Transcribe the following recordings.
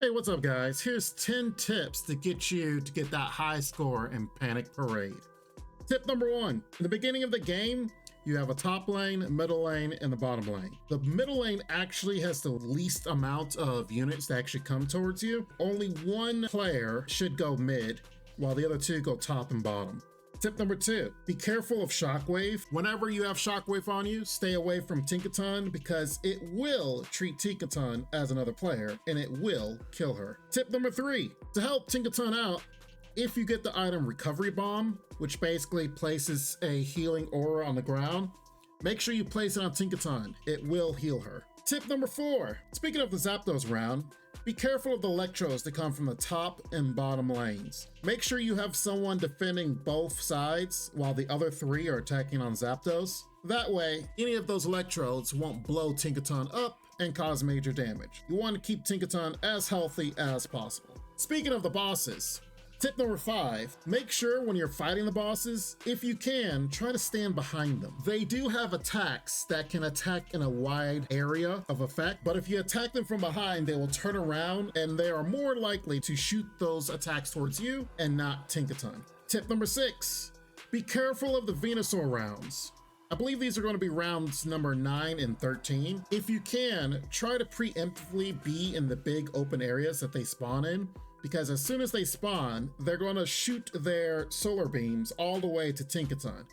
Hey, what's up guys? Here's 10 tips to get you to get that high score in Panic Parade. Tip number 1, in the beginning of the game, you have a top lane, middle lane, and the bottom lane. The middle lane actually has the least amount of units that actually come towards you. Only one player should go mid, while the other two go top and bottom. Tip number 2, be careful of Shockwave. Whenever you have Shockwave on you, stay away from Tinkaton because it will treat Tinkaton as another player and it will kill her. Tip number 3, to help Tinkaton out, if you get the item Recovery Bomb, which basically places a healing aura on the ground, make sure you place it on Tinkaton. It will heal her. Tip number 4, speaking of the Zapdos round, be careful of the Electros that come from the top and bottom lanes. Make sure you have someone defending both sides while the other 3 are attacking on Zapdos. That way, any of those Electrodes won't blow Tinkaton up and cause major damage. You want to keep Tinkaton as healthy as possible. Speaking of the bosses, tip number 5, make sure when you're fighting the bosses, if you can, try to stand behind them. They do have attacks that can attack in a wide area of effect, but if you attack them from behind, they will turn around and they are more likely to shoot those attacks towards you and not Tinkaton. Tip number 6, be careful of the Venusaur rounds. I believe these are going to be rounds number 9 and 13. If you can, try to preemptively be in the big open areas that they spawn in, because as soon as they spawn, they're going to shoot their solar beams all the way to Tinkaton.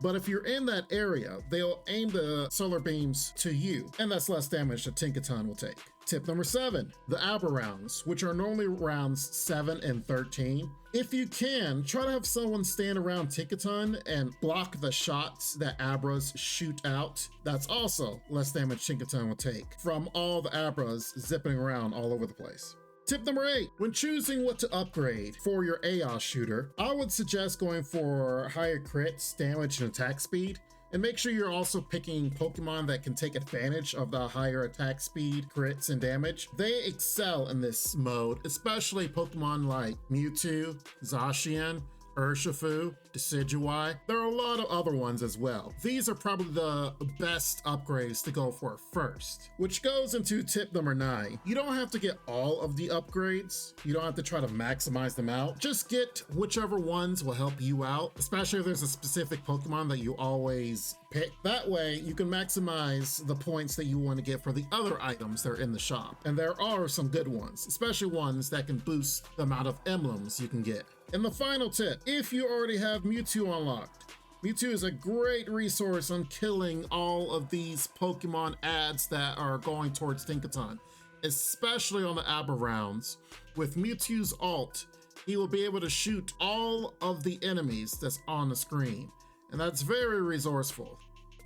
But if you're in that area, they'll aim the solar beams to you, and that's less damage that Tinkaton will take. Tip number 7, the Abra rounds, which are normally rounds 7 and 13. If you can, try to have someone stand around Tinkaton and block the shots that Abras shoot out. That's also less damage Tinkaton will take from all the Abras zipping around all over the place. Tip number 8, when choosing what to upgrade for your AOS shooter, I would suggest going for higher crits, damage, and attack speed. And make sure you're also picking Pokemon that can take advantage of the higher attack speed, crits, and damage. They excel in this mode, especially Pokemon like Mewtwo, Zacian, Urshifu, Decidueye. There are a lot of other ones as well. These are probably the best upgrades to go for first, which goes into tip number 9. You don't have to get all of the upgrades. You don't have to try to maximize them out. Just get whichever ones will help you out, especially if there's a specific Pokemon that you always pick. That way you can maximize the points that you want to get for the other items that are in the shop. And there are some good ones, especially ones that can boost the amount of emblems you can get. And the final tip, if you already have Mewtwo unlocked, Mewtwo is a great resource on killing all of these Pokemon ads that are going towards Tinkaton, especially on the Abra rounds. With Mewtwo's ult, he will be able to shoot all of the enemies that's on the screen. And that's very resourceful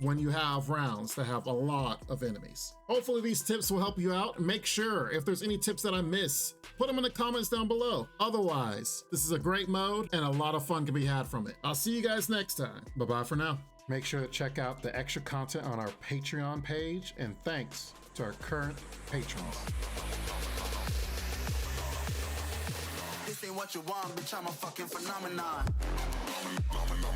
when you have rounds that have a lot of enemies. Hopefully these tips will help you out. Make sure if there's any tips that I miss, put them in the comments down below. Otherwise, this is a great mode and a lot of fun can be had from it. I'll see you guys next time. Bye-bye for now. Make sure to check out the extra content on our Patreon page, and thanks to our current patrons. This ain't what you want, bitch, I'm a fucking phenomenon. Phenomenon.